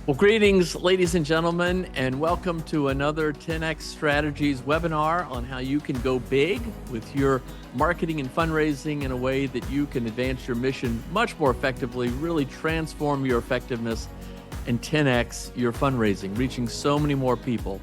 Well, greetings, ladies and gentlemen, and welcome to another TenX Strategies webinar on how you can go big with your marketing and fundraising in a way that you can advance your mission much more effectively, really transform your effectiveness, and 10x your fundraising, reaching so many more people.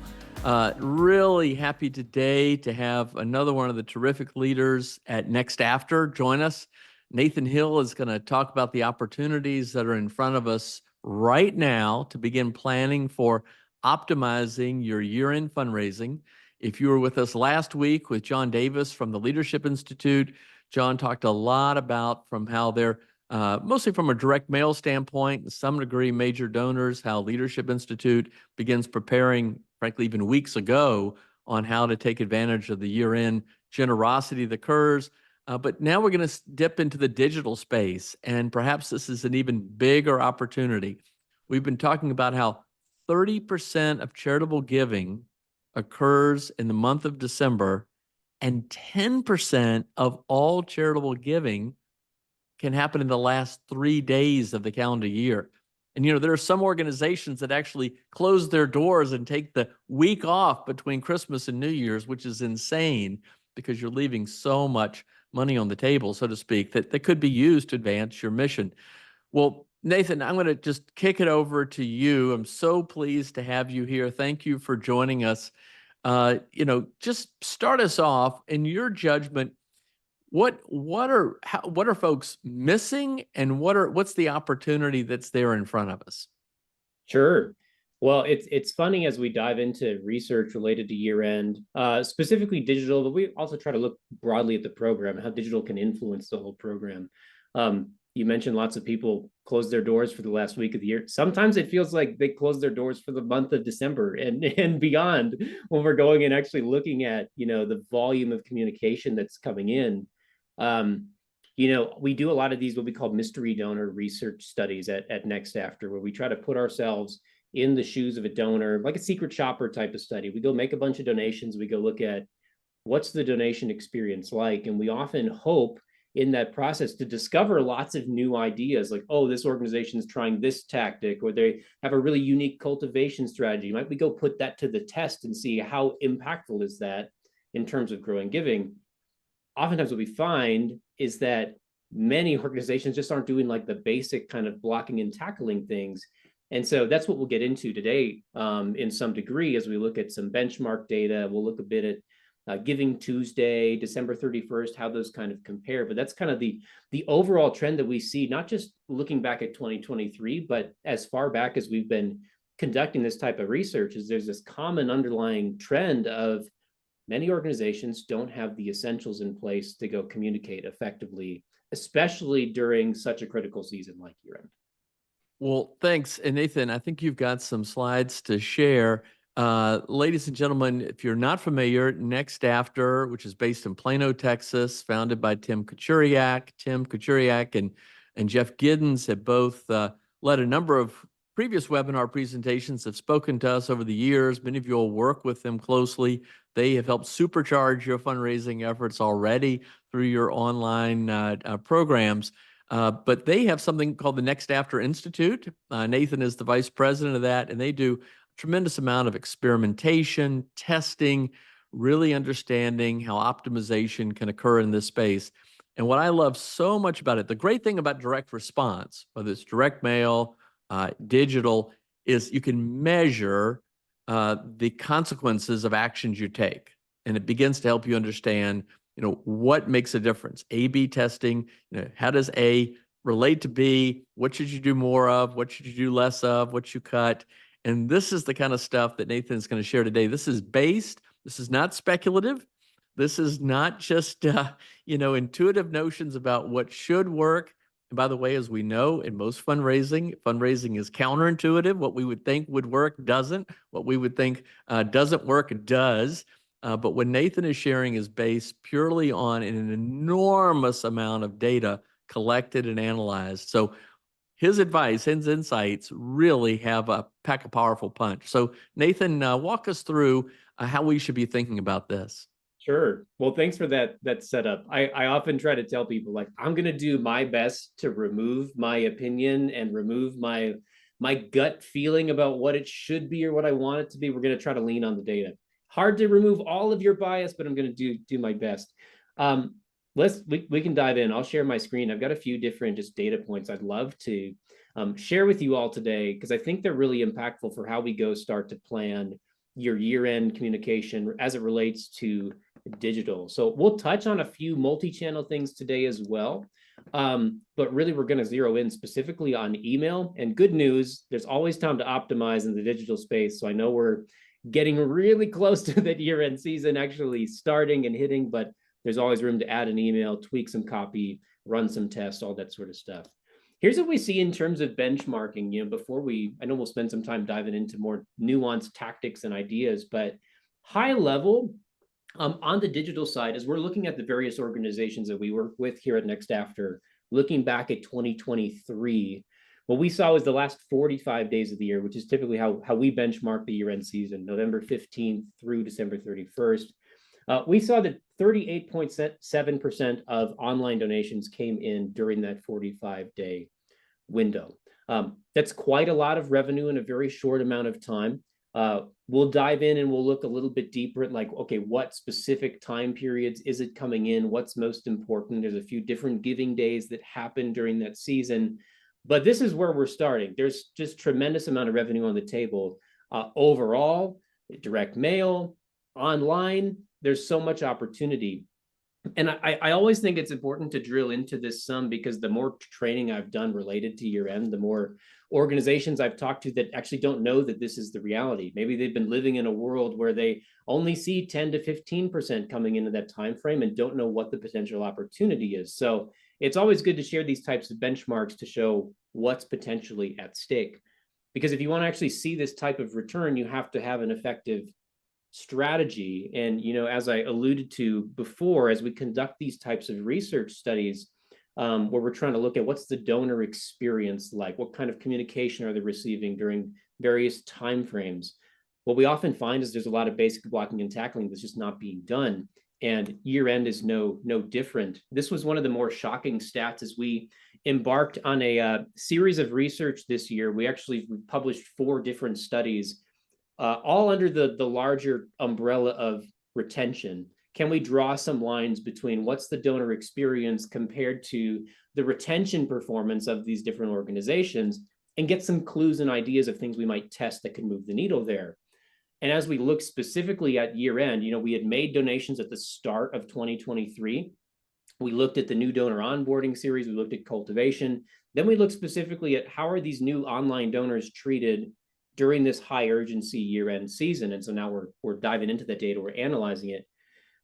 Really happy today to have another one of the terrific leaders at NextAfter join us. Nathan Hill is going to talk about the opportunities that are in front of us right now to begin planning for optimizing your year-end fundraising. If you were with us last week with John Davis from the Leadership Institute, John talked a lot about from how they're mostly from a direct mail standpoint, to some degree major donors, how Leadership Institute begins preparing, frankly, even weeks ago on how to take advantage of the year-end generosity that occurs. But now we're going to dip into the digital space, and perhaps this is an even bigger opportunity. We've been talking about how 30% of charitable giving occurs in the month of December, and 10% of all charitable giving can happen in the last 3 days of the calendar year. And, there are some organizations that actually close their doors and take the week off between Christmas and New Year's, which is insane because you're leaving so much money on the table, so to speak, that could be used to advance your mission. Well, Nathan, I'm going to just kick it over to you. I'm so pleased to have you here. Thank you for joining us. Just start us off in your judgment. What are folks missing, and what's the opportunity that's there in front of us? Sure. Well, it's funny as we dive into research related to year end, specifically digital, but we also try to look broadly at the program, how digital can influence the whole program. You mentioned lots of people close their doors for the last week of the year. Sometimes it feels like they close their doors for the month of December and beyond when we're going and actually looking at, the volume of communication that's coming in. We do a lot of these, what we call mystery donor research studies at NextAfter, where we try to put ourselves in the shoes of a donor, like a secret shopper type of study. We go make a bunch of donations. We go look at what's the donation experience like. And we often hope in that process to discover lots of new ideas, like, oh, this organization is trying this tactic, or they have a really unique cultivation strategy. Might we go put that to the test and see how impactful is that in terms of growing giving? Oftentimes what we find is that many organizations just aren't doing like the basic kind of blocking and tackling things. And so that's what we'll get into today in some degree as we look at some benchmark data. We'll look a bit at Giving Tuesday, December 31st, how those kind of compare. But that's kind of the overall trend that we see, not just looking back at 2023, but as far back as we've been conducting this type of research, is there's this common underlying trend of many organizations don't have the essentials in place to go communicate effectively, especially during such a critical season like year-end. Well, thanks. And Nathan, I think you've got some slides to share. Ladies and gentlemen, if you're not familiar, NextAfter, which is based in Plano, Texas, founded by Tim Kucheriak and Jeff Giddens have both led a number of previous webinar presentations, have spoken to us over the years. Many of you will work with them closely. They have helped supercharge your fundraising efforts already through your online programs. But they have something called the NextAfter Institute. Nathan is the vice president of that, and they do a tremendous amount of experimentation, testing, really understanding how optimization can occur in this space. And what I love so much about it, the great thing about direct response, whether it's direct mail, digital, is you can measure the consequences of actions you take. And it begins to help you understand what makes a difference. A/B testing, how does A relate to B? What should you do more of? What should you do less of? What you cut? And this is the kind of stuff that Nathan's going to share today. This is not speculative. This is not just, intuitive notions about what should work. And by the way, as we know, in most fundraising is counterintuitive. What we would think would work doesn't. What we would think doesn't work does. But what Nathan is sharing is based purely on an enormous amount of data collected and analyzed. So his advice, his insights really have a pack a powerful punch. So Nathan, walk us through how we should be thinking about this. Sure. Well, thanks for that setup. I often try to tell people, like, I'm going to do my best to remove my opinion and remove my my gut feeling about what it should be or what I want it to be. We're going to try to lean on the data. Hard to remove all of your bias, but I'm going to do my best. We can dive in. I'll share my screen. I've got a few different just data points I'd love to share with you all today, because I think they're really impactful for how we go start to plan your year-end communication as it relates to digital. So we'll touch on a few multi-channel things today as well. But really, we're going to zero in specifically on email. And good news, there's always time to optimize in the digital space. So I know we're getting really close to that year-end season actually starting and hitting, but there's always room to add an email, tweak some copy, run some tests, all that sort of stuff. Here's what we see in terms of benchmarking. I know we'll spend some time diving into more nuanced tactics and ideas, but high level, on the digital side, as we're looking at the various organizations that we work with here at NextAfter, looking back at 2023, what we saw was the last 45 days of the year, which is typically how we benchmark the year-end season, November 15th through December 31st. We saw that 38.7% of online donations came in during that 45-day window. That's quite a lot of revenue in a very short amount of time. We'll dive in and we'll look a little bit deeper at okay, what specific time periods is it coming in? What's most important? There's a few different giving days that happen during that season, but this is where we're starting. There's just tremendous amount of revenue on the table. Overall, direct mail, online, there's so much opportunity. And I always think it's important to drill into this some, because the more training I've done related to year end, the more organizations I've talked to that actually don't know that this is the reality. Maybe they've been living in a world where they only see 10 to 15% coming into that time frame and don't know what the potential opportunity is. So it's always good to share these types of benchmarks to show what's potentially at stake. Because if you want to actually see this type of return, you have to have an effective strategy. And, as I alluded to before, as we conduct these types of research studies, where we're trying to look at what's the donor experience like, what kind of communication are they receiving during various timeframes, what we often find is there's a lot of basic blocking and tackling that's just not being done. And year end is no different. This was one of the more shocking stats as we embarked on a series of research this year. We published 4 different studies, all under the larger umbrella of retention. Can we draw some lines between what's the donor experience compared to the retention performance of these different organizations, and get some clues and ideas of things we might test that could move the needle there? And as we look specifically at year end, we had made donations at the start of 2023. We looked at the new donor onboarding series. We looked at cultivation. Then we looked specifically at how are these new online donors treated during this high urgency year-end season. And so now we're diving into that data, we're analyzing it.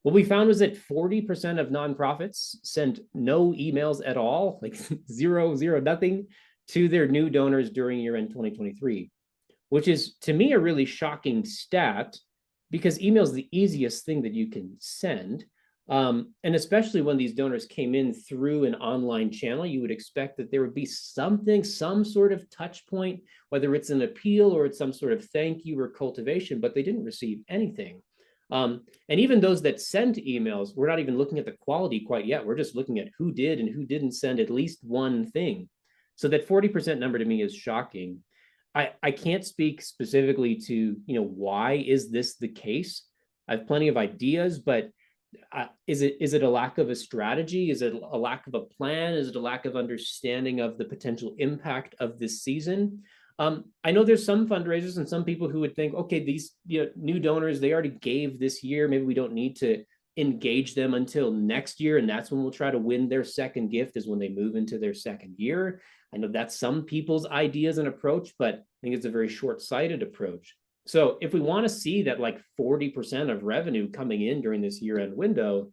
What we found was that 40% of nonprofits sent no emails at all, like zero, nothing, to their new donors during year-end 2023, which is, to me, a really shocking stat, because email is the easiest thing that you can send. And especially when these donors came in through an online channel, you would expect that there would be some sort of touch point, whether it's an appeal or it's some sort of thank you or cultivation, but they didn't receive anything. And even those that sent emails, we're not even looking at the quality quite yet. We're just looking at who did and who didn't send at least one thing. So that 40% number to me is shocking. I can't speak specifically to, why is this the case? I have plenty of ideas, but is it a lack of a strategy? Is it a lack of a plan? Is it a lack of understanding of the potential impact of this season? I know there's some fundraisers and some people who would think, okay, these new donors, they already gave this year. Maybe we don't need to engage them until next year. And that's when we'll try to win their second gift, is when they move into their second year. I know that's some people's ideas and approach, but I think it's a very short-sighted approach. So if we want to see that 40% of revenue coming in during this year-end window,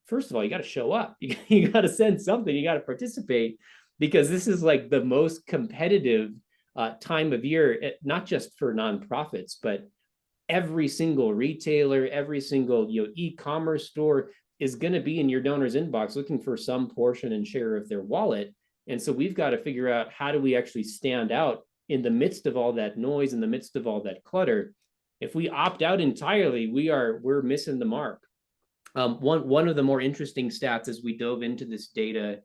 first of all, you got to show up. You got to send something. You got to participate, because this is the most competitive time of year, not just for nonprofits, but every single retailer, every single e-commerce store is going to be in your donor's inbox looking for some portion and share of their wallet. And so we've got to figure out, how do we actually stand out in the midst of all that noise, in the midst of all that clutter? If we opt out entirely, we're missing the mark. One of the more interesting stats as we dove into this data,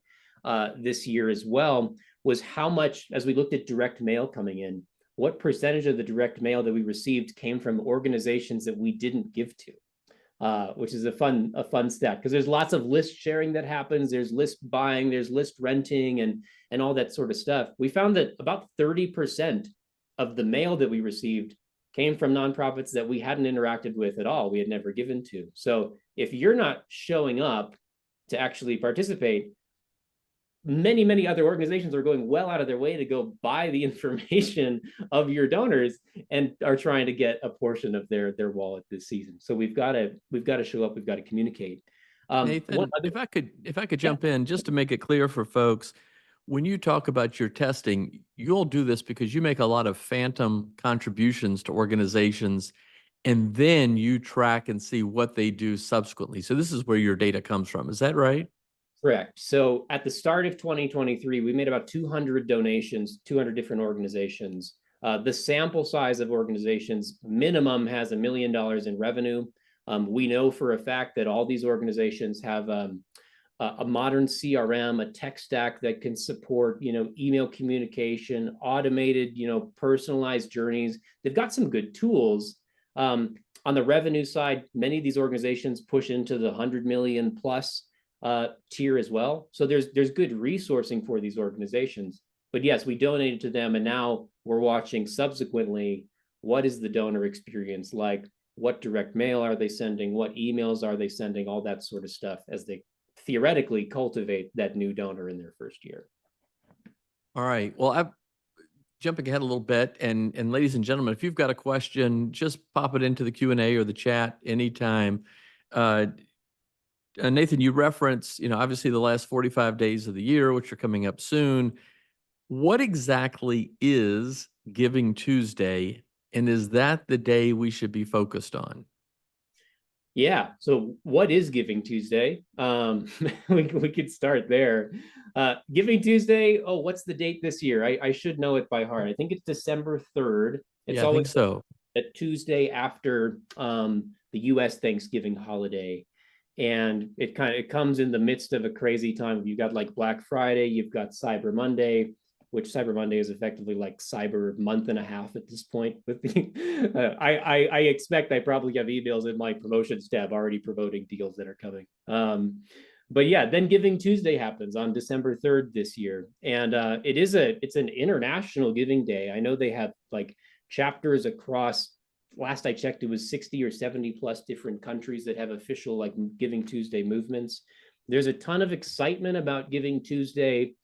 this year as well, was how much, as we looked at direct mail coming in, what percentage of the direct mail that we received came from organizations that we didn't give to. Which is a fun stat, because there's lots of list sharing that happens. There's list buying, there's list renting, and all that sort of stuff. We found that about 30% of the mail that we received came from nonprofits that we hadn't interacted with at all, we had never given to. So if you're not showing up to actually participate, many other organizations are going well out of their way to go buy the information of your donors and are trying to get a portion of their wallet this season. So we've got to show up, we've got to communicate. Nathan, if I could jump in just to make it clear for folks, when you talk about your testing, you'll do this because you make a lot of phantom contributions to organizations, and then you track and see what they do subsequently. So this is where your data comes from. Is that right? Correct. So at the start of 2023, we made about 200 donations, 200 different organizations. The sample size of organizations minimum has $1 million in revenue. We know for a fact that all these organizations have a modern CRM, a tech stack that can support, email communication, automated, personalized journeys. They've got some good tools. On the revenue side, many of these organizations push into the 100 million plus tier as well. So there's good resourcing for these organizations. But yes, we donated to them, and now we're watching subsequently, what is the donor experience like? What direct mail are they sending? What emails are they sending? All that sort of stuff as they theoretically cultivate that new donor in their first year. All right. Well, I'm jumping ahead a little bit, and ladies and gentlemen, if you've got a question, just pop it into the Q&A or the chat anytime. Nathan, you reference, obviously the last 45 days of the year, which are coming up soon. What exactly is Giving Tuesday, and is that the day we should be focused on? Yeah. So what is Giving Tuesday? We could start there. Giving Tuesday. Oh, what's the date this year? I should know it by heart. I think it's December 3rd. It's I think always so. a Tuesday after the U.S. Thanksgiving holiday. And it comes in the midst of a crazy time. You've got like Black Friday, you've got Cyber Monday, which Cyber Monday is effectively like Cyber month and a half at this point. With the, I expect I probably have emails in my promotions tab already promoting deals that are coming. But yeah, then Giving Tuesday happens on December 3rd this year, and it's an international giving day. I know they have like chapters across. Last I checked, it was 60 or 70 plus different countries that have official like Giving Tuesday movements. There's a ton of excitement about Giving Tuesday.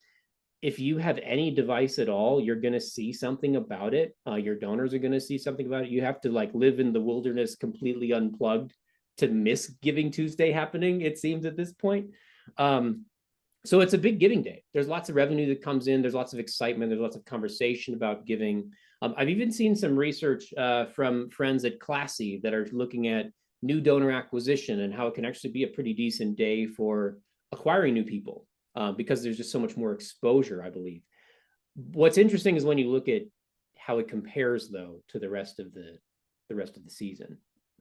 If you have any device at all, you're going to see something about it. Your donors are going to see something about it. You have to like live in the wilderness completely unplugged to miss Giving Tuesday happening, it seems at this point. So it's a big giving day. There's lots of revenue that comes in. There's lots of excitement. There's lots of conversation about giving. I've even seen some research from friends at Classy that are looking at new donor acquisition and how it can actually be a pretty decent day for acquiring new people because there's just so much more exposure, I believe. What's interesting is when you look at how it compares, though, to the rest of the season.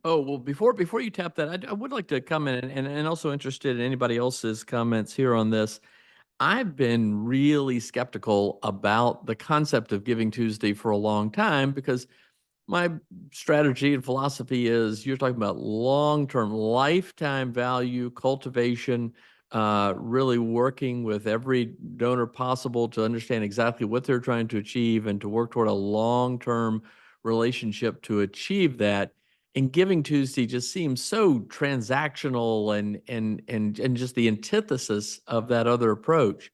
Oh, well, before you tap that, I would like to comment and also interested in anybody else's comments here on this. I've been really skeptical about the concept of Giving Tuesday for a long time because my strategy and philosophy is you're talking about long-term, lifetime value, cultivation, really working with every donor possible to understand exactly what they're trying to achieve and to work toward a long-term relationship to achieve that. And Giving Tuesday just seems so transactional and just the antithesis of that other approach.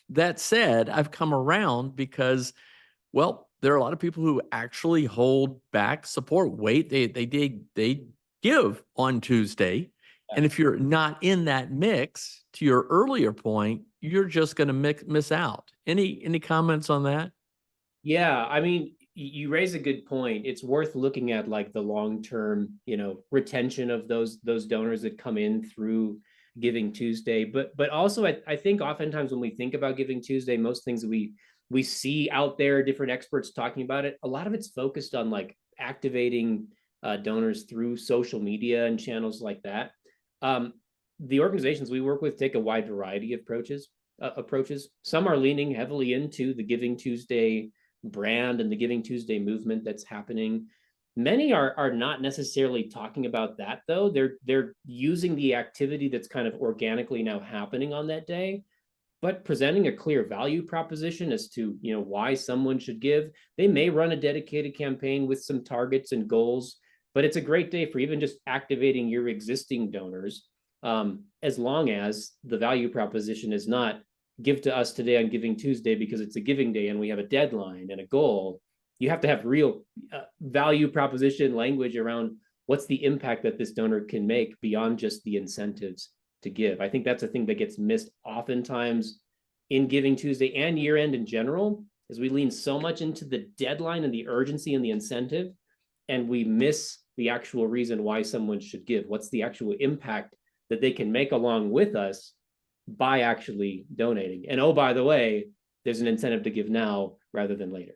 That said, I've come around because, well, there are a lot of people who actually hold back support. They give on Tuesday. And if you're not in that mix, to your earlier point, you're just going to miss out. Any comments on that? Yeah, I mean, you raise a good point. It's worth looking at like the long-term, retention of those donors that come in through Giving Tuesday. But also I think oftentimes when we think about Giving Tuesday, most things we see out there, different experts talking about it, a lot of it's focused on like activating donors through social media and channels like that. The organizations we work with take a wide variety of approaches. approaches. Some are leaning heavily into the Giving Tuesday brand and the Giving Tuesday movement that's happening. Many are not necessarily talking about that, though. They're using the activity that's kind of organically now happening on that day, but presenting a clear value proposition as to, why someone should give. They may run a dedicated campaign with some targets and goals, but it's a great day for even just activating your existing donors, as long as the value proposition is not give to us today on Giving Tuesday because it's a giving day and we have a deadline and a goal. You have to have real value proposition language around what's the impact that this donor can make beyond just the incentives to give. I think that's a thing that gets missed oftentimes in Giving Tuesday and year end in general, is we lean so much into the deadline and the urgency and the incentive, and we miss the actual reason why someone should give. What's the actual impact that they can make along with us by actually donating? And oh, by the way, there's an incentive to give now rather than later.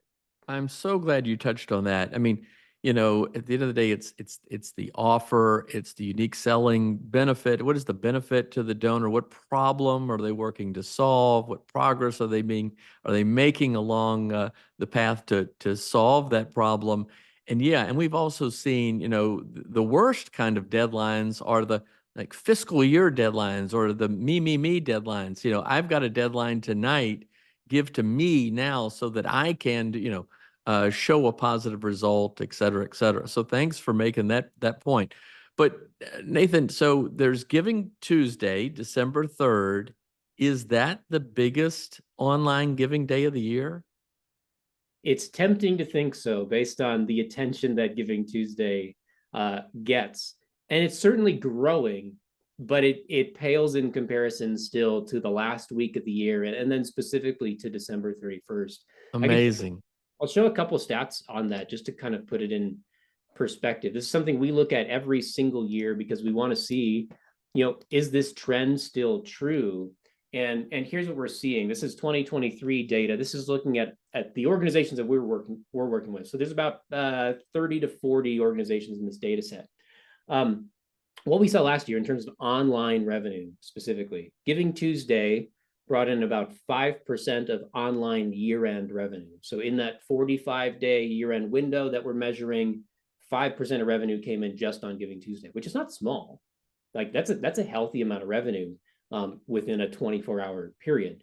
I'm so glad you touched on that. I mean, at the end of the day, it's the offer, it's the unique selling benefit. What is the benefit to the donor? What problem are they working to solve? What progress are they making along the path to solve that problem? And and we've also seen, the worst kind of deadlines are the like fiscal year deadlines or the me deadlines. I've got a deadline tonight. Give to me now so that I can, show a positive result, et cetera, et cetera. So thanks for making that point. But Nathan, so there's Giving Tuesday, December 3rd. Is that the biggest online giving day of the year? It's tempting to think so based on the attention that Giving Tuesday gets. And it's certainly growing, but it pales in comparison still to the last week of the year, and then specifically to December 31st. Amazing. I'll show a couple stats on that just to kind of put it in perspective. This is something we look at every single year because we want to see, is this trend still true? And here's what we're seeing. This is 2023 data. This is looking at the organizations that we're working with. So there's about 30 to 40 organizations in this data set. What we saw last year in terms of online revenue specifically, Giving Tuesday brought in about 5% of online year-end revenue. So in that 45-day year-end window that we're measuring, 5% of revenue came in just on Giving Tuesday, which is not small. Like that's a healthy amount of revenue within a 24-hour period.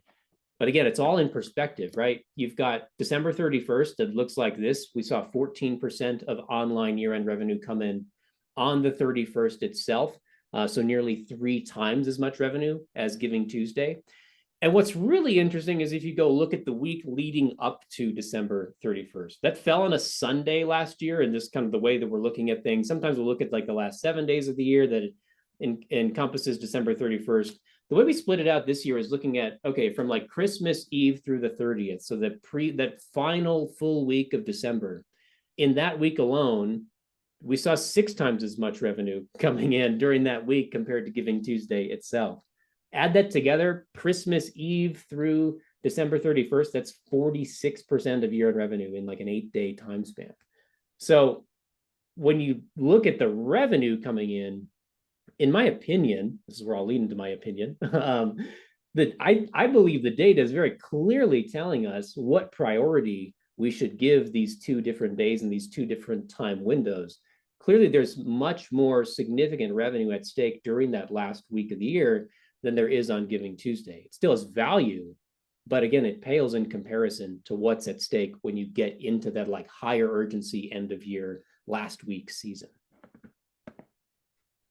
But again, it's all in perspective, right? You've got December 31st that looks like this. We saw 14% of online year-end revenue come in on the 31st itself. So nearly 3 times as much revenue as Giving Tuesday. And what's really interesting is if you go look at the week leading up to December 31st, that fell on a Sunday last year. And just kind of the way that we're looking at things, sometimes we'll look at like the last 7 days of the year that it encompasses December 31st. The way we split it out this year is looking at, okay, from like Christmas Eve through the 30th. So that final full week of December, in that week alone, we saw 6 times as much revenue coming in during that week compared to Giving Tuesday itself. Add that together, Christmas Eve through December 31st, that's 46% of year-end revenue in like an 8-day time span. So when you look at the revenue coming in my opinion, this is where I'll lean into my opinion, that I believe the data is very clearly telling us what priority we should give these 2 different days and these 2 different time windows. Clearly, there's much more significant revenue at stake during that last week of the year than there is on Giving Tuesday. It still has value, but again, it pales in comparison to what's at stake when you get into that like higher urgency end of year last week season.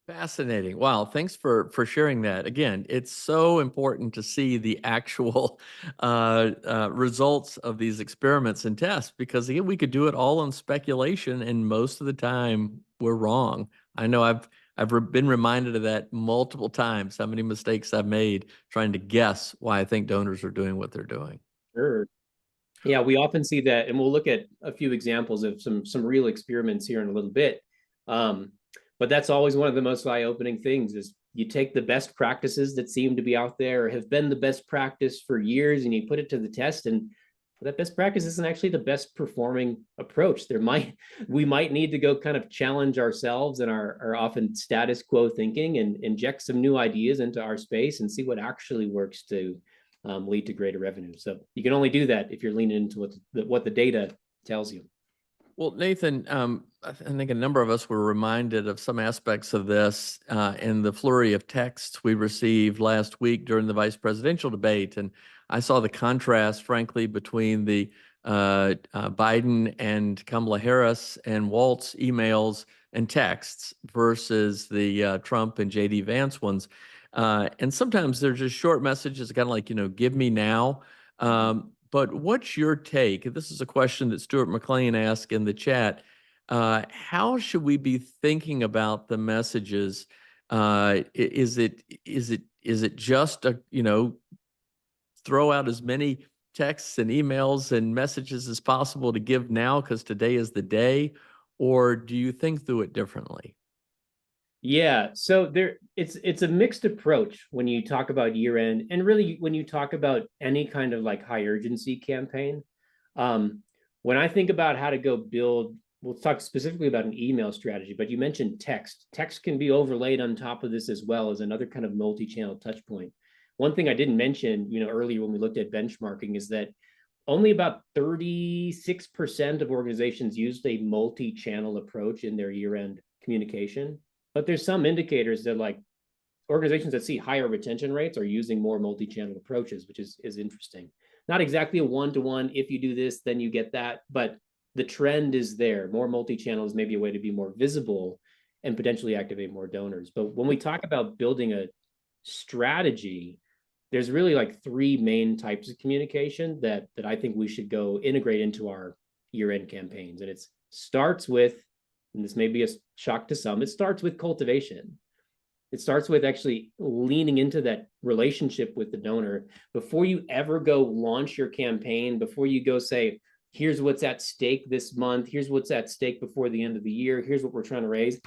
Fascinating. Wow. Thanks for sharing that. Again, it's so important to see the actual results of these experiments and tests, because again, we could do it all on speculation, and most of the time we're wrong. I know I've been reminded of that multiple times, how many mistakes I've made trying to guess why I think donors are doing what they're doing. Sure. Yeah, we often see that, and we'll look at a few examples of some real experiments here in a little bit. But that's always one of the most eye-opening things is you take the best practices that seem to be out there or have been the best practice for years, and you put it to the test, and that best practice isn't actually the best performing approach. We might need to go kind of challenge ourselves and our often status quo thinking and inject some new ideas into our space and see what actually works to lead to greater revenue. So you can only do that if you're leaning into what the data tells you. Well, Nathan, I think a number of us were reminded of some aspects of this in the flurry of texts we received last week during the vice presidential debate. And I saw the contrast, frankly, between the Biden and Kamala Harris and Walt's emails and texts versus the Trump and JD Vance ones. And sometimes they're just short messages, kind of like, give me now. But what's your take? This is a question that Stuart McLean asked in the chat. How should we be thinking about the messages? Is it just throw out as many texts and emails and messages as possible to give now because today is the day, or do you think through it differently? Yeah, so it's a mixed approach when you talk about year end, and really when you talk about any kind of like high urgency campaign. When I think about how to go build, we'll talk specifically about an email strategy, but you mentioned text. Text can be overlaid on top of this as well as another kind of multi-channel touch point. One thing I didn't mention, earlier when we looked at benchmarking is that only about 36% of organizations used a multi-channel approach in their year-end communication. But there's some indicators that like organizations that see higher retention rates are using more multi-channel approaches, which is interesting. Not exactly a one-to-one, if you do this, then you get that, but the trend is there. More multi-channel is maybe a way to be more visible and potentially activate more donors. But when we talk about building a strategy, there's really like three main types of communication that I think we should go integrate into our year-end campaigns. And it starts with, and this may be a shock to some, it starts with cultivation. It starts with actually leaning into that relationship with the donor before you ever go launch your campaign, before you go say, here's what's at stake this month, here's what's at stake before the end of the year, here's what we're trying to raise.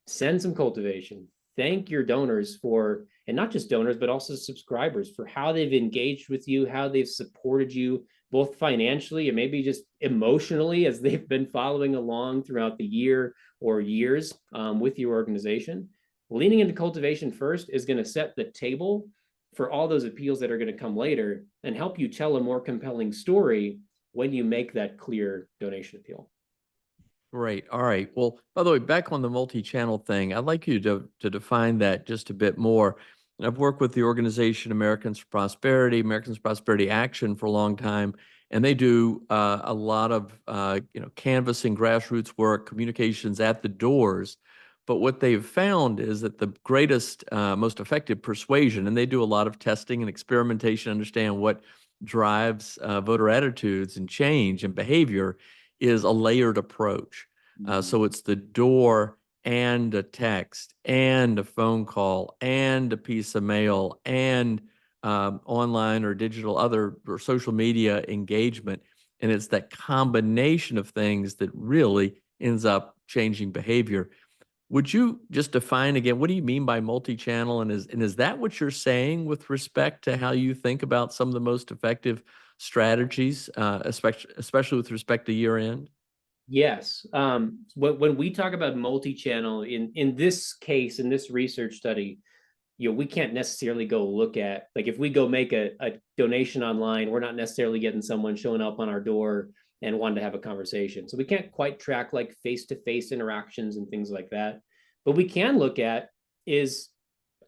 Send some cultivation. Thank your donors for, and not just donors, but also subscribers for how they've engaged with you, how they've supported you, both financially and maybe just emotionally as they've been following along throughout the year or years with your organization. Leaning into cultivation first is going to set the table for all those appeals that are going to come later and help you tell a more compelling story when you make that clear donation appeal. Great. All right. Well, by the way, back on the multi-channel thing, I'd like you to define that just a bit more. I've worked with the organization Americans for Prosperity Action for a long time, and they do a lot of canvassing, grassroots work, communications at the doors. But what they've found is that the greatest, most effective persuasion, and they do a lot of testing and experimentation, understand what drives voter attitudes and change and behavior, is a layered approach. So it's the door and a text and a phone call and a piece of mail and online or digital other or social media engagement. And it's that combination of things that really ends up changing behavior. Would you just define again, what do you mean by multi-channel? And is that what you're saying with respect to how you think about some of the most effective strategies, especially with respect to year end? Yes. When we talk about multi-channel in this case, in this research study, we can't necessarily go look at, like if we go make a donation online, we're not necessarily getting someone showing up on our door and wanting to have a conversation. So we can't quite track like face-to-face interactions and things like that. But we can look at is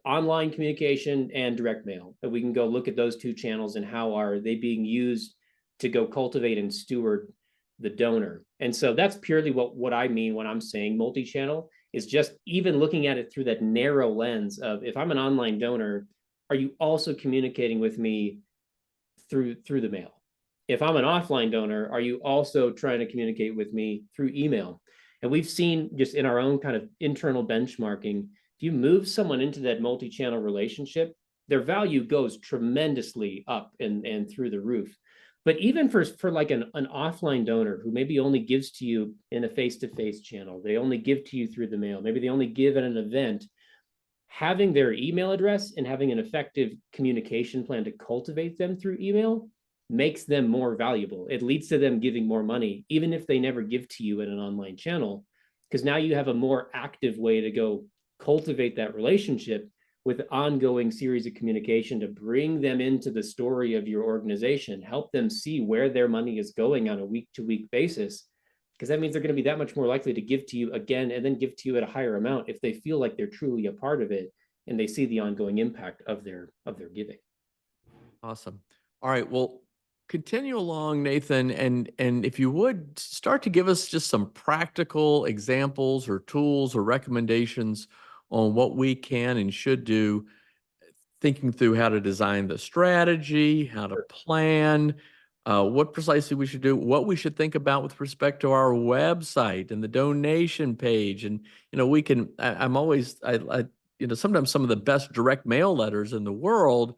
online communication and direct mail. That we can go look at those two channels and how are they being used to go cultivate and steward the donor. And so that's purely what I mean when I'm saying multi-channel, is just even looking at it through that narrow lens of, if I'm an online donor, are you also communicating with me through the mail? If I'm an offline donor, are you also trying to communicate with me through email? And we've seen just in our own kind of internal benchmarking, if you move someone into that multi-channel relationship, their value goes tremendously up and through the roof. But even for like an offline donor who maybe only gives to you in a face-to-face channel, they only give to you through the mail, maybe they only give at an event, having their email address and having an effective communication plan to cultivate them through email makes them more valuable. It leads to them giving more money, even if they never give to you in an online channel, because now you have a more active way to go cultivate that relationship with ongoing series of communication to bring them into the story of your organization, help them see where their money is going on a week-to-week basis, because that means they're going to be that much more likely to give to you again and then give to you at a higher amount if they feel like they're truly a part of it and they see the ongoing impact of their giving. Awesome. All right. Well, continue along, Nathan, and if you would start to give us just some practical examples or tools or recommendations on what we can and should do, thinking through how to design the strategy, how to plan, what precisely we should do, what we should think about with respect to our website and the donation page. And, we can, I'm always, sometimes some of the best direct mail letters in the world,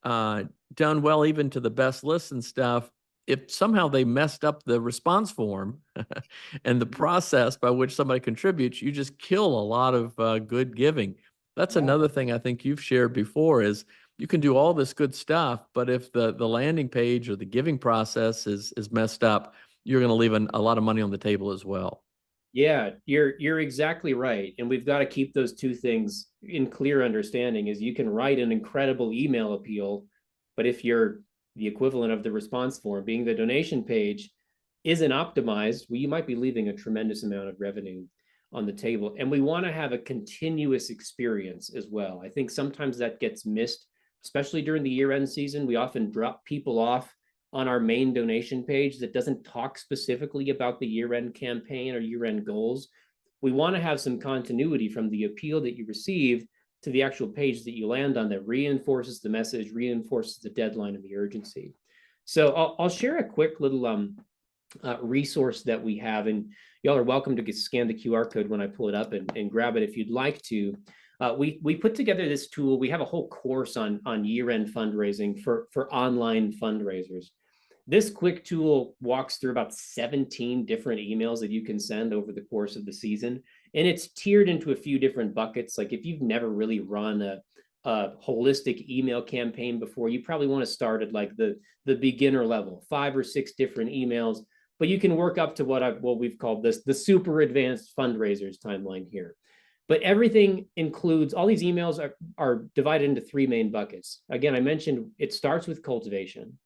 done well, even to the best lists and stuff, if somehow they messed up the response form and the process by which somebody contributes, you just kill a lot of good giving. That's another thing I think you've shared before is you can do all this good stuff, but if the landing page or the giving process is messed up, you're going to leave a lot of money on the table as well. Yeah, you're exactly right. And we've got to keep those two things in clear understanding is you can write an incredible email appeal, but if you're the equivalent of the response form, being the donation page, isn't optimized, well, you might be leaving a tremendous amount of revenue on the table. And we want to have a continuous experience as well. I think sometimes that gets missed, especially during the year-end season. We often drop people off on our main donation page that doesn't talk specifically about the year-end campaign or year-end goals. We want to have some continuity from the appeal that you receive to the actual page that you land on that reinforces the message, reinforces the deadline and the urgency. So I'll share a quick little resource that we have, and y'all are welcome to scan the QR code when I pull it up and grab it if you'd like to. We put together this tool. We have a whole course on year-end fundraising for online fundraisers. This quick tool walks through about 17 different emails that you can send over the course of the season. And it's tiered into a few different buckets. Like if you've never really run a holistic email campaign before, you probably want to start at like the beginner level, 5 or 6 different emails, but you can work up to what we've called the super advanced fundraisers timeline here. But everything includes, all these emails are divided into 3 main buckets. Again, I mentioned it starts with cultivation.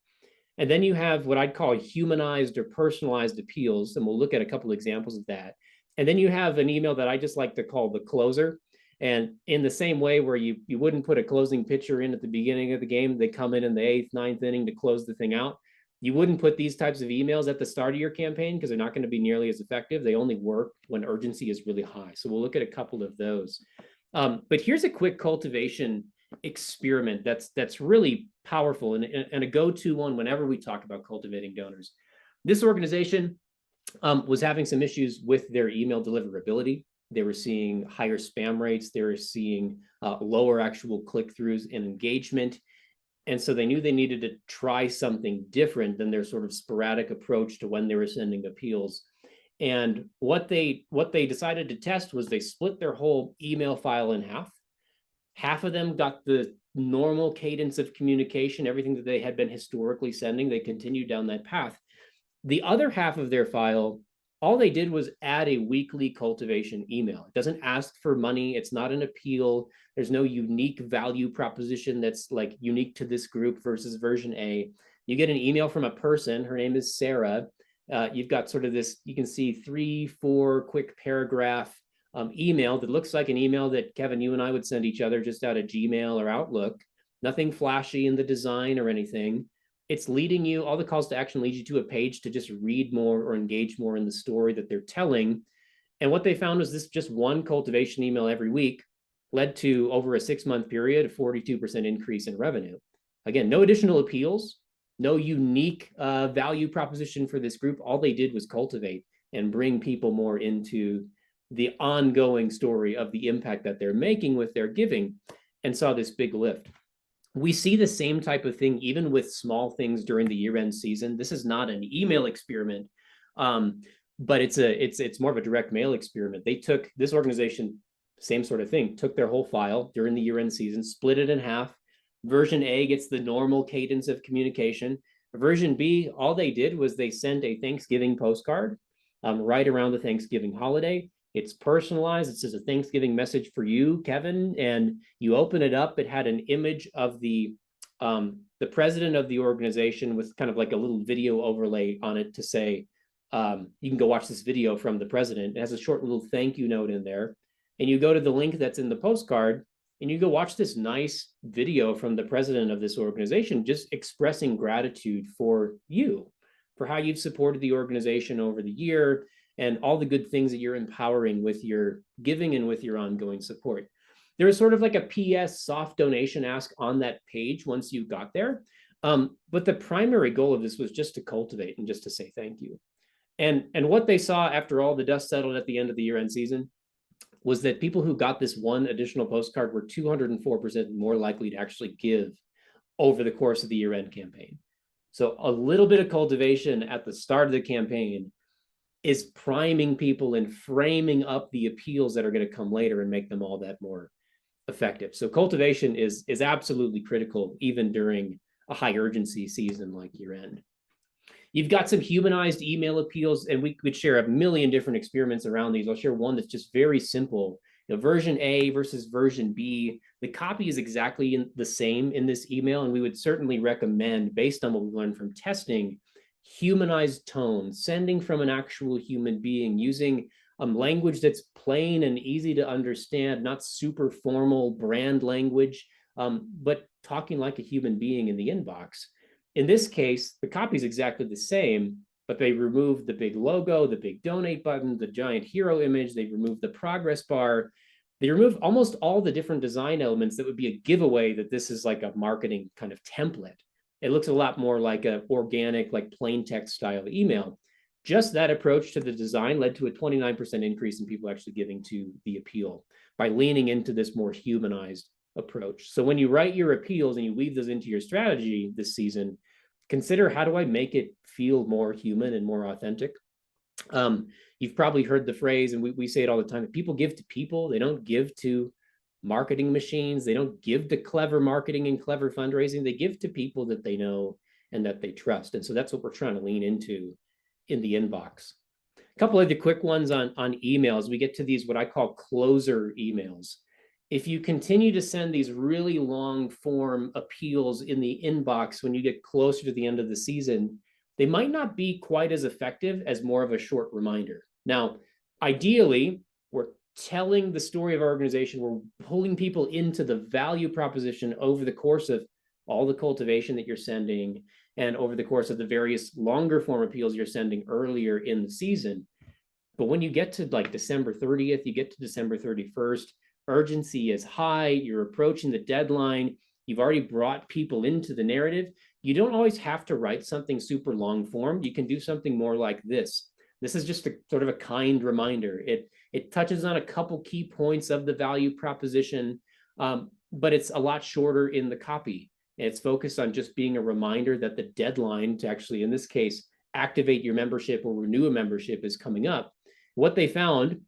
And then you have what I'd call humanized or personalized appeals, and we'll look at a couple of examples of that. And then you have an email that I just like to call the closer. And in the same way where you wouldn't put a closing pitcher in at the beginning of the game, they come in the 8th, 9th inning to close the thing out. You wouldn't put these types of emails at the start of your campaign because they're not going to be nearly as effective. They only work when urgency is really high. So we'll look at a couple of those. But here's a quick cultivation experiment that's really powerful and a go-to one whenever we talk about cultivating donors. This organization was having some issues with their email deliverability. They were seeing higher spam rates. They were seeing lower actual click-throughs and engagement. And so they knew they needed to try something different than their sort of sporadic approach to when they were sending appeals. And what they decided to test was they split their whole email file in half. Half of them got the normal cadence of communication, everything that they had been historically sending. They continued down that path. The other half of their file, all they did was add a weekly cultivation email. It doesn't ask for money. It's not an appeal. There's no unique value proposition that's like unique to this group versus version A. You get an email from a person. Her name is Sarah. You've got sort of this, you can see 3-4 quick paragraph email that looks like an email that Kevin, you and I would send each other just out of Gmail or Outlook. Nothing flashy in the design or anything. It's leading you, all the calls to action lead you to a page to just read more or engage more in the story that they're telling. And what they found was this just one cultivation email every week led to, over a 6-month period, a 42% increase in revenue. Again, no additional appeals, no unique value proposition for this group. All they did was cultivate and bring people more into the ongoing story of the impact that they're making with their giving, and saw this big lift. We see the same type of thing even with small things during the year-end season. This is not an email experiment, but it's more of a direct mail experiment. They took, this organization, same sort of thing, took their whole file during the year-end season, split it in half. Version A gets the normal cadence of communication. Version B, all they did was they sent a Thanksgiving postcard right around the Thanksgiving holiday. It's personalized. It says a Thanksgiving message for you, Kevin. And you open it up, it had an image of the president of the organization with kind of like a little video overlay on it to say, you can go watch this video from the president. It has a short little thank you note in there. And you go to the link that's in the postcard and you go watch this nice video from the president of this organization, just expressing gratitude for you, for how you've supported the organization over the year and all the good things that you're empowering with your giving and with your ongoing support. There was sort of like a PS soft donation ask on that page once you got there. But the primary goal of this was just to cultivate and just to say thank you. And what they saw after all the dust settled at the end of the year-end season was that people who got this one additional postcard were 204% more likely to actually give over the course of the year-end campaign. So a little bit of cultivation at the start of the campaign is priming people and framing up the appeals that are going to come later and make them all that more effective. So cultivation is absolutely critical, even during a high urgency season like year-end. You've got some humanized email appeals, and we could share a million different experiments around these. I'll share one that's just very simple. Version A versus version B. The copy is exactly the same in this email, and we would certainly recommend, based on what we learned from testing, humanized tone, sending from an actual human being, using language that's plain and easy to understand, not super formal brand language, but talking like a human being in the inbox. In this case, the copy is exactly the same, but they removed the big logo, the big donate button, the giant hero image. They removed the progress bar. They removed almost all the different design elements that would be a giveaway that this is like a marketing kind of template. It looks a lot more like an organic, like plain text style email. Just that approach to the design led to a 29% increase in people actually giving to the appeal by leaning into this more humanized approach. So when you write your appeals and you weave those into your strategy this season, consider, how do I make it feel more human and more authentic? You've probably heard the phrase, and we say it all the time, that people give to people. They don't give to marketing machines. They don't give to clever marketing and clever fundraising. They give to people that they know and that they trust. And so that's what we're trying to lean into in the inbox. A couple of the quick ones on emails. We get to these, what I call closer emails. If you continue to send these really long form appeals in the inbox when you get closer to the end of the season, they might not be quite as effective as more of a short reminder. Now, ideally, we're telling the story of our organization. We're pulling people into the value proposition over the course of all the cultivation that you're sending and over the course of the various longer form appeals you're sending earlier in the season. But when you get to like December 30th, you get to December 31st, urgency is high, you're approaching the deadline, you've already brought people into the narrative. You don't always have to write something super long form. You can do something more like this. This is just a sort of a kind reminder. It touches on a couple key points of the value proposition, but it's a lot shorter in the copy. It's focused on just being a reminder that the deadline to actually, in this case, activate your membership or renew a membership is coming up. What they found,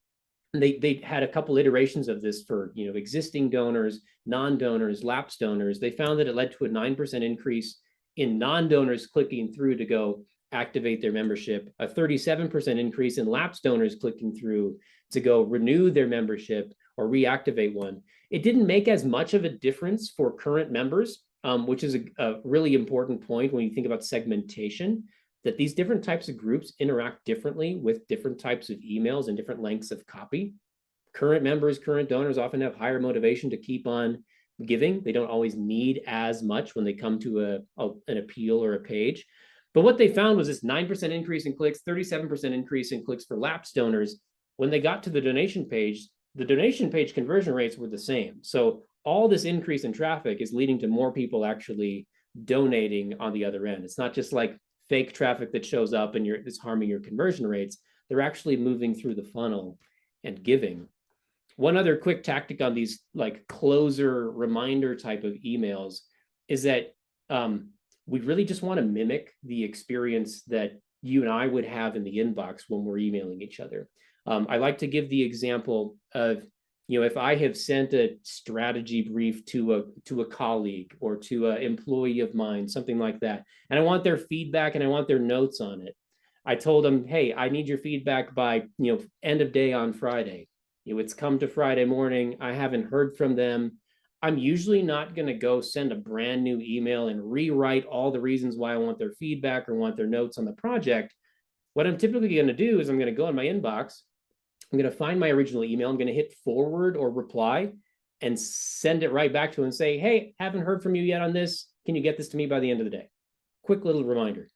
they had a couple iterations of this for existing donors, non-donors, lapsed donors. They found that it led to a 9% increase in non-donors clicking through to go activate their membership, a 37% increase in lapsed donors clicking through to go renew their membership or reactivate one. It didn't make as much of a difference for current members, which is a really important point when you think about segmentation, that these different types of groups interact differently with different types of emails and different lengths of copy. Current members, current donors often have higher motivation to keep on giving. They don't always need as much when they come to an appeal or a page. But what they found was this 9% increase in clicks, 37% increase in clicks for lapsed donors. When they got to the donation page conversion rates were the same. So all this increase in traffic is leading to more people actually donating on the other end. It's not just like fake traffic that shows up and it's harming your conversion rates. They're actually moving through the funnel and giving. One other quick tactic on these like closer reminder type of emails is that we really just want to mimic the experience that you and I would have in the inbox when we're emailing each other. I like to give the example of, if I have sent a strategy brief to a colleague or to an employee of mine, something like that, and I want their feedback and I want their notes on it, I told them, hey, I need your feedback by, end of day on Friday. It's come to Friday morning. I haven't heard from them. I'm usually not going to go send a brand new email and rewrite all the reasons why I want their feedback or want their notes on the project. What I'm typically going to do is I'm going to go in my inbox. I'm going to find my original email. I'm going to hit forward or reply and send it right back to them and say, hey, haven't heard from you yet on this. Can you get this to me by the end of the day? Quick little reminder.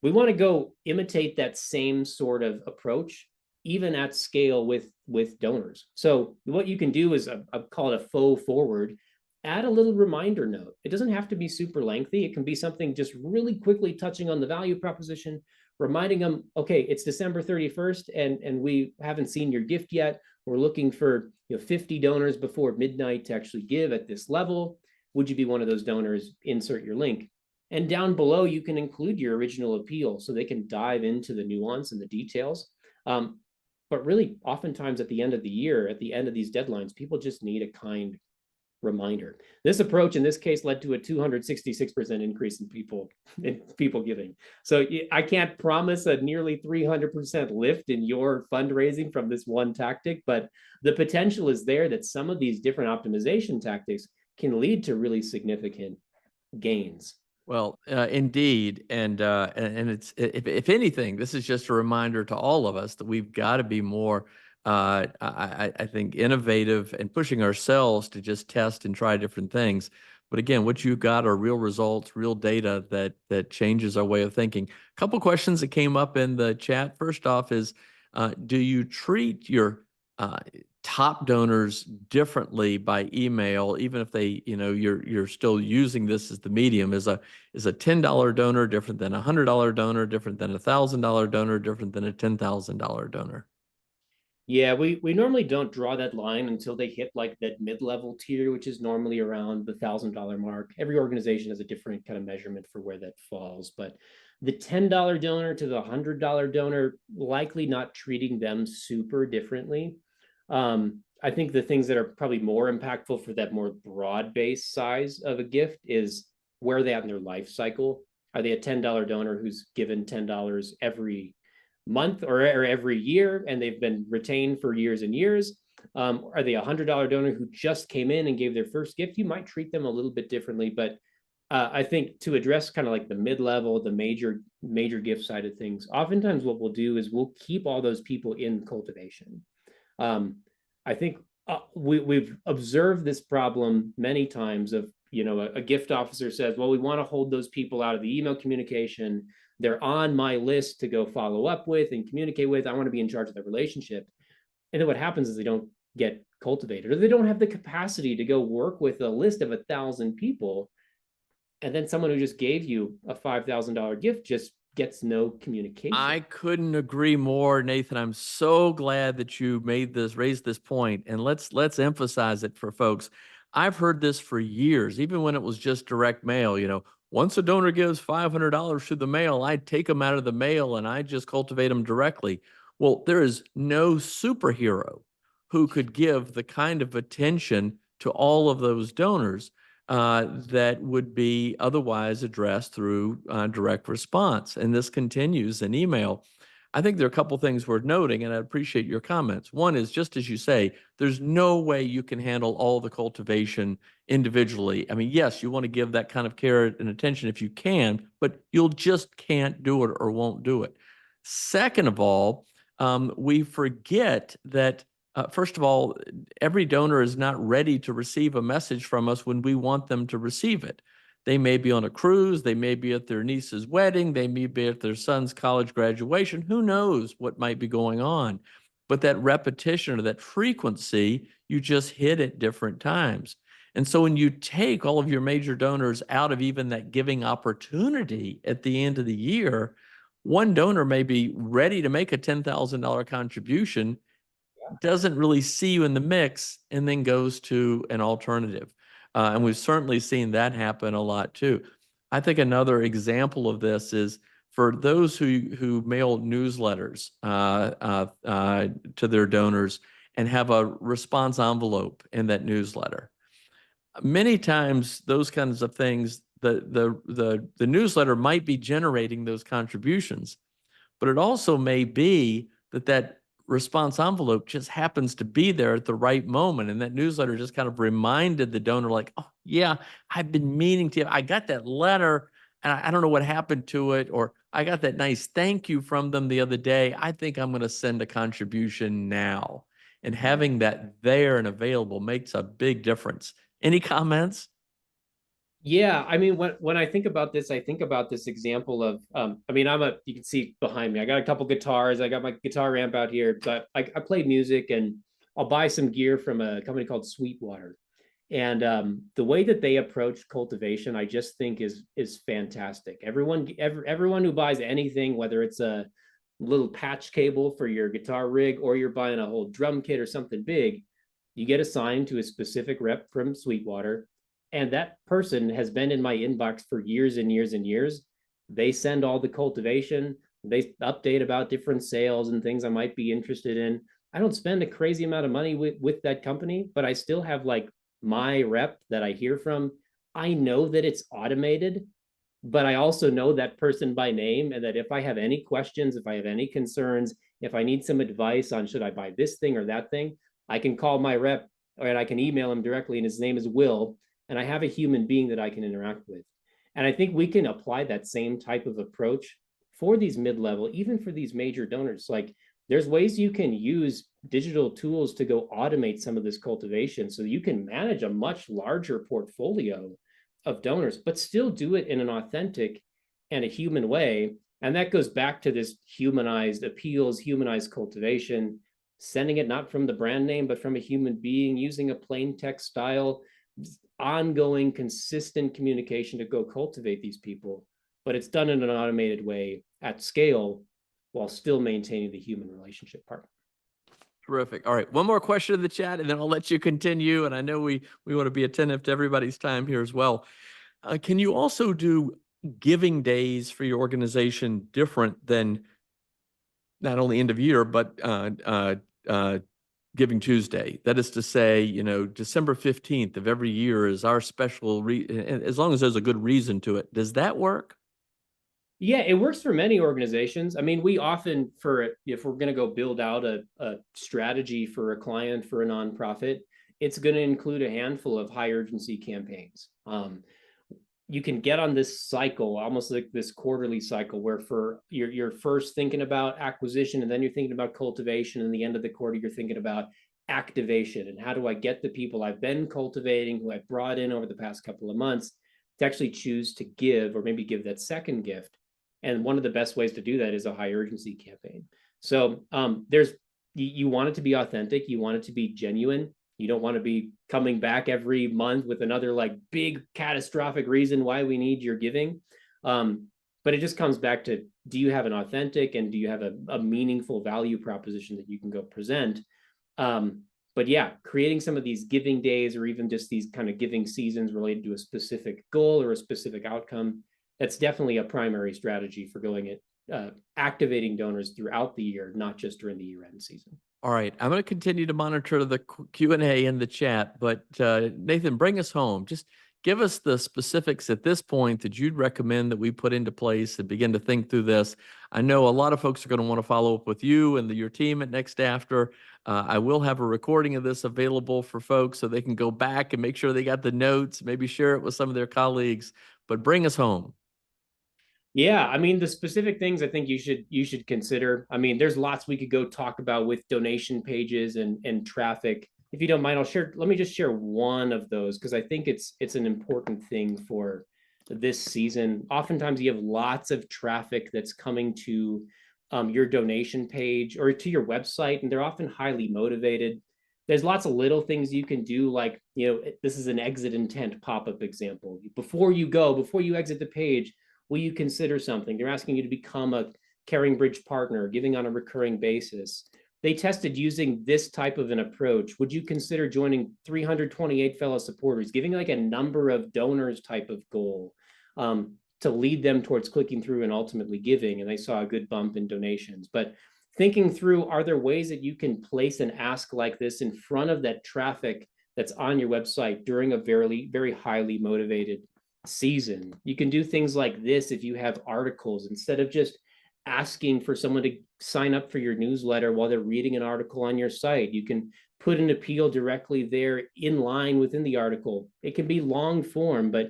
We want to go imitate that same sort of approach, even at scale with donors. So what you can do is I call it a faux forward. Add a little reminder note. It doesn't have to be super lengthy. It can be something just really quickly touching on the value proposition, reminding them, okay, it's December 31st and we haven't seen your gift yet. We're looking for 50 donors before midnight to actually give at this level. Would you be one of those donors? Insert your link. And down below, you can include your original appeal so they can dive into the nuance and the details. But really, oftentimes at the end of the year, at the end of these deadlines, people just need a kind reminder. This approach in this case led to a 266% increase in people giving. So I can't promise a nearly 300% lift in your fundraising from this one tactic, but the potential is there that some of these different optimization tactics can lead to really significant gains. Well, indeed, and it's if anything, this is just a reminder to all of us that we've got to be more, I think, innovative and pushing ourselves to just test and try different things. But again, what you got are real results, real data that changes our way of thinking. A couple questions that came up in the chat. First off, is do you treat your top donors differently by email, even if they, you're still using this as the medium? Is a $10 donor different than a $100 donor, different than a $1,000 donor, different than a $10,000 donor? Yeah, we normally don't draw that line until they hit like that mid-level tier, which is normally around the $1,000 mark. Every organization has a different kind of measurement for where that falls, but the $10 donor to the $100 donor, likely not treating them super differently. I think the things that are probably more impactful for that more broad-based size of a gift is where are they at in their life cycle? Are they a $10 donor who's given $10 every month or every year and they've been retained for years and years? Are they a $100 donor who just came in and gave their first gift? You might treat them a little bit differently, but I think to address kind of like the mid-level, the major gift side of things, oftentimes what we'll do is we'll keep all those people in cultivation. I think we've observed this problem many times of, a gift officer says, well, we want to hold those people out of the email communication. They're on my list to go follow up with and communicate with. I want to be in charge of the relationship. And then what happens is they don't get cultivated, or they don't have the capacity to go work with a list of 1,000 people. And then someone who just gave you a $5,000 gift just gets no communication. I couldn't agree more, Nathan. I'm so glad that you raised this point, and let's emphasize it for folks. I've heard this for years, even when it was just direct mail. Once a donor gives $500 through the mail, I take them out of the mail and I just cultivate them directly. Well, there is no superhero who could give the kind of attention to all of those donors that would be otherwise addressed through direct response. And this continues in email. I think there are a couple things worth noting, and I appreciate your comments. One is, just as you say, there's no way you can handle all the cultivation individually. I mean, yes, you want to give that kind of care and attention if you can, but you'll just can't do it or won't do it. Second of all, we forget that first of all, every donor is not ready to receive a message from us when we want them to receive it. They may be on a cruise, they may be at their niece's wedding, they may be at their son's college graduation. Who knows what might be going on? But that repetition or that frequency, you just hit at different times. And so when you take all of your major donors out of even that giving opportunity at the end of the year, one donor may be ready to make a $10,000 contribution, doesn't really see you in the mix, and then goes to an alternative. And we've certainly seen that happen a lot too. I think another example of this is for those who mail newsletters to their donors and have a response envelope in that newsletter. Many times those kinds of things, the newsletter might be generating those contributions, but it also may be that response envelope just happens to be there at the right moment. And that newsletter just kind of reminded the donor, like, oh, yeah, I've been meaning to, I got that letter and I don't know what happened to it, or I got that nice thank you from them the other day. I think I'm going to send a contribution now. And having that there and available makes a big difference. Any comments? Yeah, I mean, when I think about this, I think about this example of, I mean, you can see behind me, I got a couple guitars, I got my guitar amp out here, but I play music and I'll buy some gear from a company called Sweetwater. And the way that they approach cultivation, I just think is fantastic. Everyone who buys anything, whether it's a little patch cable for your guitar rig or you're buying a whole drum kit or something big, you get assigned to a specific rep from Sweetwater. And that person has been in my inbox for years and years and years. They send all the cultivation, they update about different sales and things I might be interested in. I don't spend a crazy amount of money with that company, but I still have like my rep that I hear from. I know that it's automated, but I also know that person by name, and that if I have any questions, if I have any concerns, if I need some advice on should I buy this thing or that thing, I can call my rep or I can email him directly, and his name is Will, and I have a human being that I can interact with. And I think we can apply that same type of approach for these mid-level, even for these major donors. Like there's ways you can use digital tools to go automate some of this cultivation so you can manage a much larger portfolio of donors, but still do it in an authentic and a human way. And that goes back to this humanized appeals, humanized cultivation, sending it not from the brand name, but from a human being, using a plain text style, ongoing, consistent communication to go cultivate these people. But it's done in an automated way at scale while still maintaining the human relationship part. Terrific. All right. One more question in the chat, and then I'll let you continue. And I know we want to be attentive to everybody's time here as well. Can you also do giving days for your organization different than not only end of year, but Giving Tuesday? That is to say, December 15th of every year is our special, as long as there's a good reason to it. Does that work? Yeah, it works for many organizations. I mean, we often, if we're going to go build out a strategy for a client, for a nonprofit, it's going to include a handful of high urgency campaigns. You can get on this cycle, almost like this quarterly cycle, where for you're first thinking about acquisition, and then you're thinking about cultivation, and the end of the quarter you're thinking about activation, and how do I get the people I've been cultivating, who I've brought in over the past couple of months, to actually choose to give, or maybe give that second gift. And one of the best ways to do that is a high urgency campaign. So you want it to be authentic, you want it to be genuine. You don't want to be coming back every month with another like big catastrophic reason why we need your giving. But it just comes back to, do you have an authentic and do you have a meaningful value proposition that you can go present? But yeah, creating some of these giving days, or even just these kind of giving seasons related to a specific goal or a specific outcome, that's definitely a primary strategy for going at activating donors throughout the year, not just during the year-end season. All right, I'm going to continue to monitor the Q&A in the chat, but Nathan, bring us home. Just give us the specifics at this point that you'd recommend that we put into place and begin to think through this. I know a lot of folks are going to want to follow up with you and your team at NextAfter. I will have a recording of this available for folks so they can go back and make sure they got the notes, maybe share it with some of their colleagues, but bring us home. Yeah, I mean, the specific things I think you should consider. I mean, there's lots we could go talk about with donation pages and traffic. If you don't mind, let me just share one of those, because I think it's an important thing for this season. Oftentimes you have lots of traffic that's coming to your donation page or to your website, and they're often highly motivated. There's lots of little things you can do, like, this is an exit intent pop-up example. Before you exit the page, will you consider something? They're asking you to become a Caring Bridge partner, giving on a recurring basis. They tested using this type of an approach. Would you consider joining 328 fellow supporters, giving like a number of donors type of goal to lead them towards clicking through and ultimately giving? And they saw a good bump in donations. But thinking through, are there ways that you can place an ask like this in front of that traffic that's on your website during a very, very highly motivated season? You can do things like this if you have articles. Instead of just asking for someone to sign up for your newsletter while they're reading an article on your site. You can put an appeal directly there in line within the article. It can be long form, but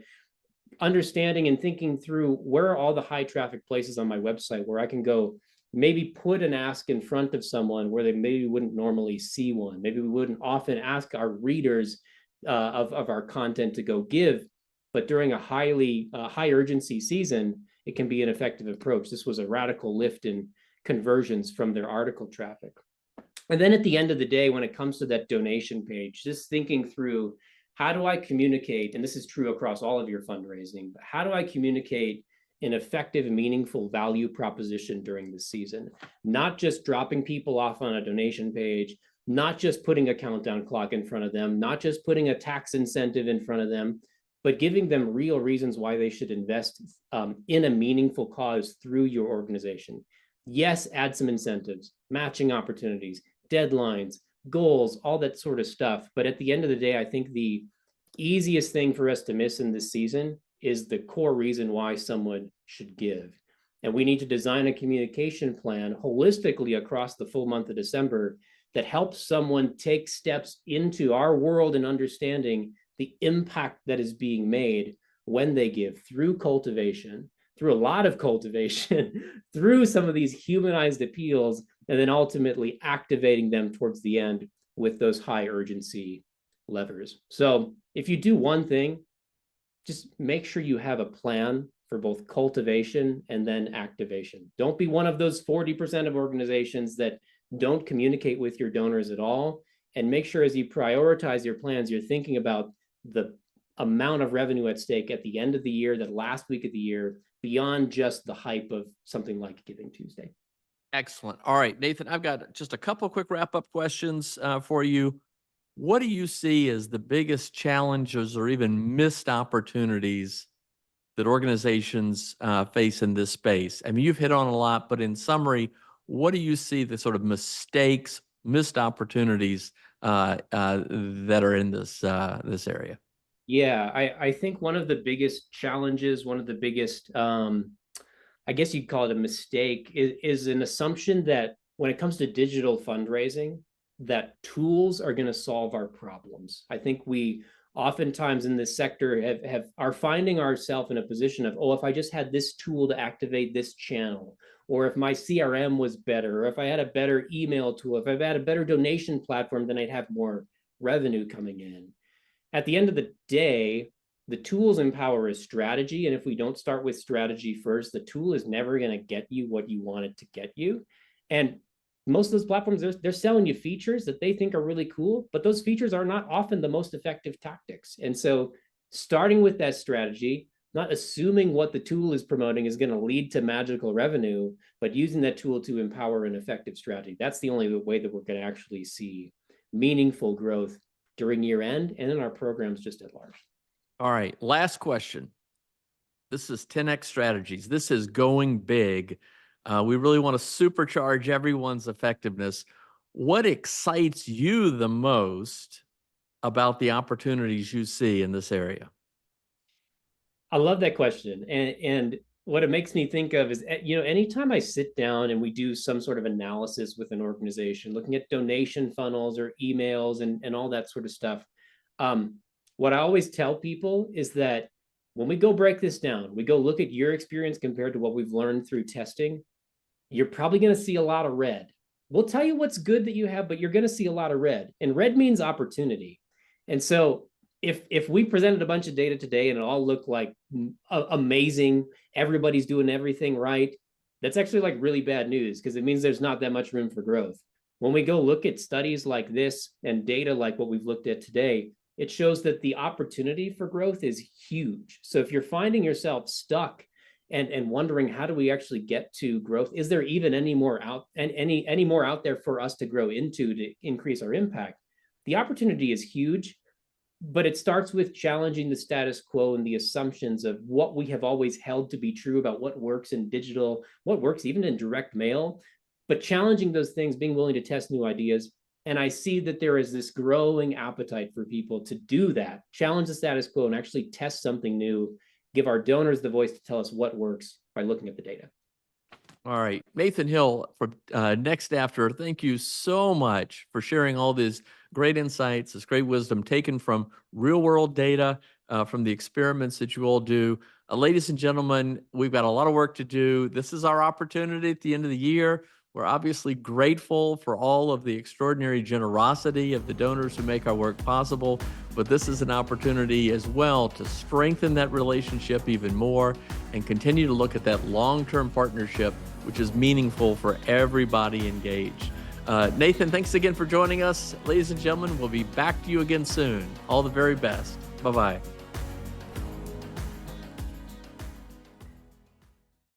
understanding and thinking through where are all the high traffic places on my website where I can go maybe put an ask in front of someone where they maybe wouldn't normally see one. Maybe we wouldn't often ask our readers of our content to go give, but during a high urgency season, it can be an effective approach. This was a radical lift in conversions from their article traffic. And then at the end of the day, when it comes to that donation page, just thinking through, how do I communicate, and this is true across all of your fundraising, but how do I communicate an effective, meaningful value proposition during the season? Not just dropping people off on a donation page, not just putting a countdown clock in front of them, not just putting a tax incentive in front of them, but giving them real reasons why they should invest in a meaningful cause through your organization. Yes, add some incentives, matching opportunities, deadlines, goals, all that sort of stuff. But at the end of the day, I think the easiest thing for us to miss in this season is the core reason why someone should give. And we need to design a communication plan holistically across the full month of December that helps someone take steps into our world and understanding the impact that is being made when they give through cultivation, through a lot of cultivation, through some of these humanized appeals, and then ultimately activating them towards the end with those high urgency levers. So if you do one thing, just make sure you have a plan for both cultivation and then activation. Don't be one of those 40% of organizations that don't communicate with your donors at all. And make sure as you prioritize your plans, you're thinking about the amount of revenue at stake at the end of the year, that last week of the year, beyond just the hype of something like Giving Tuesday. Excellent. All right, Nathan, I've got just a couple quick wrap-up questions for you. What do you see as the biggest challenges or even missed opportunities that organizations face in this space? I mean, you've hit on a lot, but in summary, what do you see the sort of mistakes, missed opportunities that are in this area? Yeah, I think one of the biggest challenges, one of the biggest, I guess you'd call it a mistake, is an assumption that when it comes to digital fundraising, that tools are going to solve our problems. I think we oftentimes in this sector are finding ourselves in a position of, oh, if I just had this tool to activate this channel, or if my CRM was better, or if I had a better email tool, if I've had a better donation platform, then I'd have more revenue coming in. At the end of the day, the tools empower a strategy. And if we don't start with strategy first, the tool is never going to get you what you want it to get you. And most of those platforms, they're selling you features that they think are really cool, but those features are not often the most effective tactics. And so starting with that strategy, not assuming what the tool is promoting is going to lead to magical revenue, but using that tool to empower an effective strategy. That's the only way that we're going to actually see meaningful growth during year end and in our programs just at large. All right, last question. This is 10X Strategies. This is going big. We really want to supercharge everyone's effectiveness. What excites you the most about the opportunities you see in this area? I love that question. And what it makes me think of is, anytime I sit down and we do some sort of analysis with an organization, looking at donation funnels or emails and all that sort of stuff, what I always tell people is that when we go break this down, we go look at your experience compared to what we've learned through testing, you're probably going to see a lot of red. We'll tell you what's good that you have, but you're going to see a lot of red. And red means opportunity. And so if we presented a bunch of data today and it all looked like amazing, everybody's doing everything right, that's actually like really bad news, because it means there's not that much room for growth. When we go look at studies like this and data like what we've looked at today, it shows that the opportunity for growth is huge. So if you're finding yourself stuck and wondering, how do we actually get to growth? Is there even any more out there for us to grow into to increase our impact? The opportunity is huge, but it starts with challenging the status quo and the assumptions of what we have always held to be true about what works in digital, what works even in direct mail, but challenging those things, being willing to test new ideas. And I see that there is this growing appetite for people to do that, challenge the status quo and actually test something new, give our donors the voice to tell us what works by looking at the data. All right. Nathan Hill from NextAfter, thank you so much for sharing all these great insights, this great wisdom taken from real world data, from the experiments that you all do. Ladies and gentlemen, we've got a lot of work to do. This is our opportunity at the end of the year. We're obviously grateful for all of the extraordinary generosity of the donors who make our work possible, but this is an opportunity as well to strengthen that relationship even more and continue to look at that long-term partnership, which is meaningful for everybody engaged. Nathan, thanks again for joining us. Ladies and gentlemen, we'll be back to you again soon. All the very best. Bye-bye.